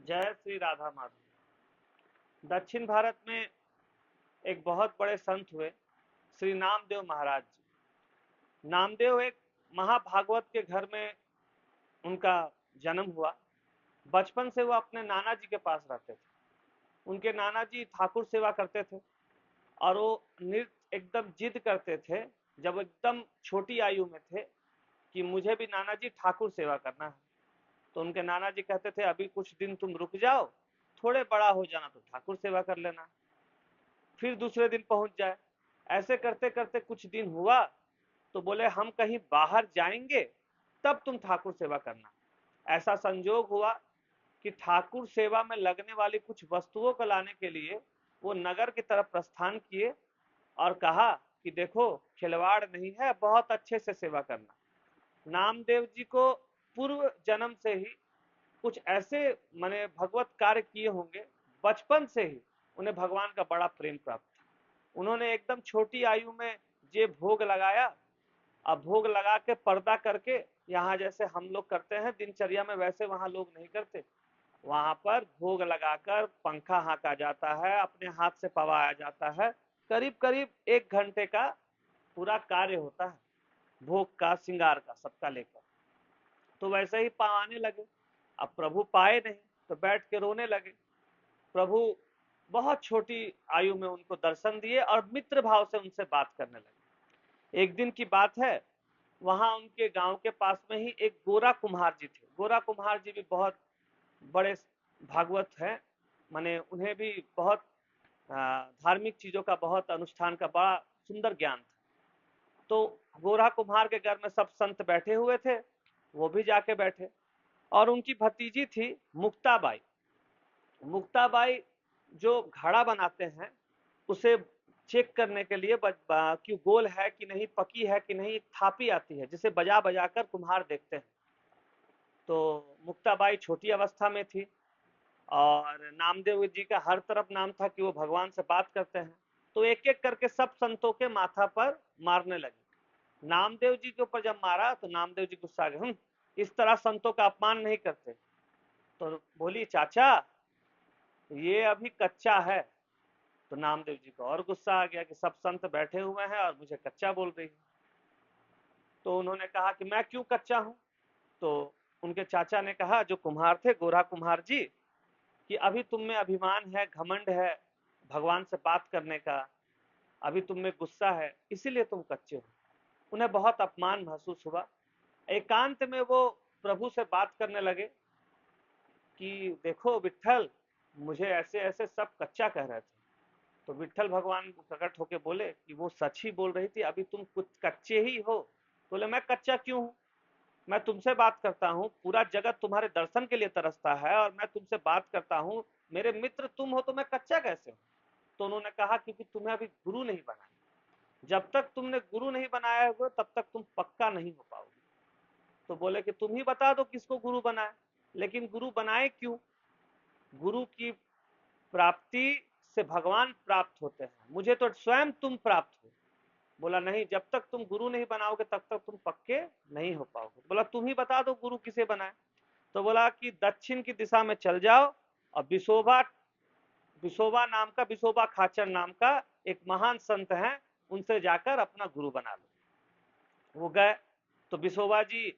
जय श्री राधा माधव। दक्षिण भारत में एक बहुत बड़े संत हुए, श्री नामदेव महाराज जी। नामदेव एक महाभागवत के घर में उनका जन्म हुआ। बचपन से वो अपने नाना जी के पास रहते थे। उनके नाना जी ठाकुर सेवा करते थे और वो नृत्य एकदम जिद करते थे, जब एकदम छोटी आयु में थे, कि मुझे भी नाना जी ठाकुर सेवा करना है। तो उनके नाना जी कहते थे, अभी कुछ दिन तुम रुक जाओ, थोड़े बड़ा हो जाना तो ठाकुर सेवा कर लेना। फिर दूसरे दिन पहुंच जाए। ऐसे करते करते कुछ दिन हुआ तो बोले, हम कहीं बाहर जाएंगे तब तुम ठाकुर सेवा करना। ऐसा संजोग हुआ कि ठाकुर सेवा में लगने वाली कुछ वस्तुओं को लाने के लिए वो नगर की तरफ प्रस्थान किए और कहा कि देखो, खिलवाड़ नहीं है, बहुत अच्छे से सेवा करना। नामदेव जी को पूर्व जन्म से ही कुछ ऐसे माने भगवत कार्य किए होंगे, बचपन से ही उन्हें भगवान का बड़ा प्रेम प्राप्त था। उन्होंने एकदम छोटी आयु में ये भोग लगाया। अब भोग लगा के पर्दा करके, यहाँ जैसे हम लोग करते हैं दिनचर्या में, वैसे वहां लोग नहीं करते। वहां पर भोग लगाकर पंखा हाँका जाता है, अपने हाथ से पवाया जाता है। करीब करीब 1 घंटे का पूरा कार्य होता है, भोग का, श्रृंगार का, सबका लेकर। तो वैसे ही पाने लगे। अब प्रभु पाए नहीं तो बैठ के रोने लगे। प्रभु बहुत छोटी आयु में उनको दर्शन दिए और मित्र भाव से उनसे बात करने लगे। एक दिन की बात है, वहां उनके गांव के पास में ही एक गोरा कुम्हार जी थे। गोरा कुम्हार जी भी बहुत बड़े भागवत हैं, माने उन्हें भी बहुत धार्मिक चीजों का, बहुत अनुष्ठान का बड़ा सुंदर ज्ञान था। तो गोरा कुम्हार के घर में सब संत बैठे हुए थे, वो भी जाके बैठे। और उनकी भतीजी थी मुक्ताबाई। मुक्ताबाई जो घड़ा बनाते हैं, उसे चेक करने के लिए कि गोल है कि नहीं, पकी है कि नहीं, एक थापी आती है जिसे बजा बजा कर कुम्हार देखते हैं। तो मुक्ताबाई छोटी अवस्था में थी और नामदेव जी का हर तरफ नाम था कि वो भगवान से बात करते हैं। तो एक एक करके सब संतों के माथा पर मारने लगे। नामदेव जी के ऊपर जब मारा तो नामदेव जी गुस्सा गए, इस तरह संतों का अपमान नहीं करते। तो बोली, चाचा ये अभी कच्चा है। तो नामदेव जी को और गुस्सा आ गया कि सब संत बैठे हुए हैं और मुझे कच्चा बोल रही है। तो उन्होंने कहा कि मैं क्यों कच्चा हूं। तो उनके चाचा ने कहा, जो कुम्हार थे, गोरा कुम्हार जी, कि अभी तुम में अभिमान है, घमंड है भगवान से बात करने का, अभी तुम में गुस्सा है, इसीलिए तुम कच्चे हो। उन्हें बहुत अपमान महसूस हुआ। एकांत में वो प्रभु से बात करने लगे कि देखो विट्ठल, मुझे ऐसे ऐसे सब कच्चा कह रहे थे। तो विट्ठल भगवान प्रकट होके बोले कि वो सच ही बोल रही थी, अभी तुम कुछ कच्चे ही हो। बोले, मैं कच्चा क्यों हूं, मैं तुमसे बात करता हूँ, पूरा जगत तुम्हारे दर्शन के लिए तरसता है और मैं तुमसे बात करता हूँ, मेरे मित्र तुम हो, तो मैं कच्चा कैसे हूँ। तो उन्होंने कहा, क्योंकि तुम्हें अभी गुरु नहीं बनाया, जब तक तुमने गुरु नहीं बनाया हुआ तब तक तुम पक्का नहीं हो पाओगे। तो बोले कि तुम ही बता दो किसको गुरु बनाए, लेकिन गुरु बनाए क्यों। गुरु की प्राप्ति से भगवान प्राप्त होते हैं, मुझे तो स्वयं तुम प्राप्त हो। बोला, नहीं, जब तक तुम गुरु नहीं बनाओगे तब तक तुम पक्के नहीं हो पाओगे। बोला, तुम ही बता दो गुरु किसे बनाए। तो बोला कि दक्षिण की दिशा में चल जाओ और विशोबा विशोबा नाम का, विशोबा खाचर नाम का एक महान संत है, उनसे जाकर अपना गुरु बना लो। वो गए तो विशोबा जी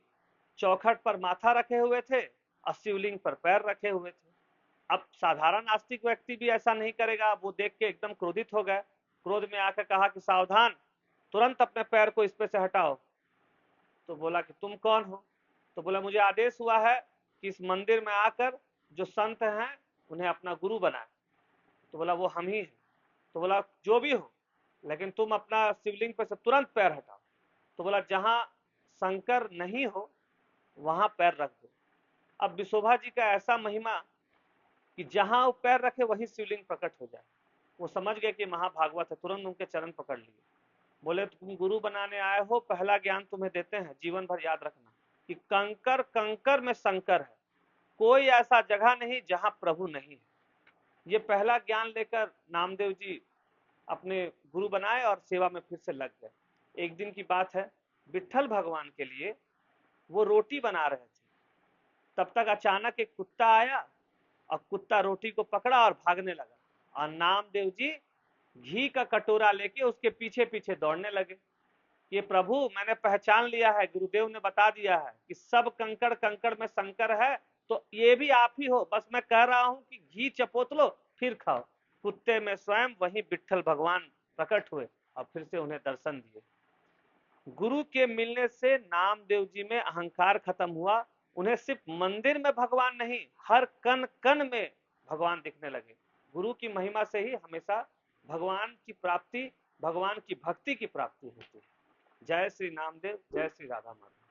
चौखट पर माथा रखे हुए थे और शिवलिंग पर पैर रखे हुए थे। अब साधारण नास्तिक व्यक्ति भी ऐसा नहीं करेगा। वो देख के एकदम क्रोधित हो गए। क्रोध में आकर कहा कि सावधान, तुरंत अपने पैर को इस पे से हटाओ। तो बोला कि तुम कौन हो। तो बोला, मुझे आदेश हुआ है कि इस मंदिर में आकर जो संत हैं उन्हें अपना गुरु बनाए। तो बोला, वो हम ही हैं। तो बोला, जो भी हो, लेकिन तुम अपना शिवलिंग पर से तुरंत पैर हटाओ। तो बोला, जहां शंकर नहीं हो वहां पैर रख दो। अब विशोभा जी का ऐसा महिमा कि जहां वो पैर रखे वहीं शिवलिंग प्रकट हो जाए। वो समझ गए कि महाभागवत है, तुरंत उनके चरण पकड़ लिए। बोले, तुम गुरु बनाने आए हो, पहला ज्ञान तुम्हें देते हैं, जीवन भर याद रखना कि कंकर कंकर में शंकर है, कोई ऐसा जगह नहीं जहां प्रभु नहीं है। ये पहला ज्ञान लेकर नामदेव जी अपने गुरु बनाए और सेवा में फिर से लग गए। एक दिन की बात है, विट्ठल भगवान के लिए वो रोटी बना रहे थे, तब तक अचानक एक कुत्ता आया और कुत्ता रोटी को पकड़ा और भागने लगा और नामदेव जी घी का कटोरा लेके उसके पीछे पीछे दौड़ने लगे। ये प्रभु मैंने पहचान लिया है, गुरुदेव ने बता दिया है कि सब कंकड़ कंकड़ में शंकर है, तो ये भी आप ही हो, बस मैं कह रहा हूं कि घी चपोत लो फिर खाओ। कुत्ते में स्वयं वही विट्ठल भगवान प्रकट हुए और फिर से उन्हें दर्शन दिए। गुरु के मिलने से नामदेव जी में अहंकार खत्म हुआ। उन्हें सिर्फ मंदिर में भगवान नहीं, हर कण कण में भगवान दिखने लगे। गुरु की महिमा से ही हमेशा भगवान की प्राप्ति, भगवान की भक्ति की प्राप्ति होती है। जय श्री नामदेव, जय श्री राधा माधव।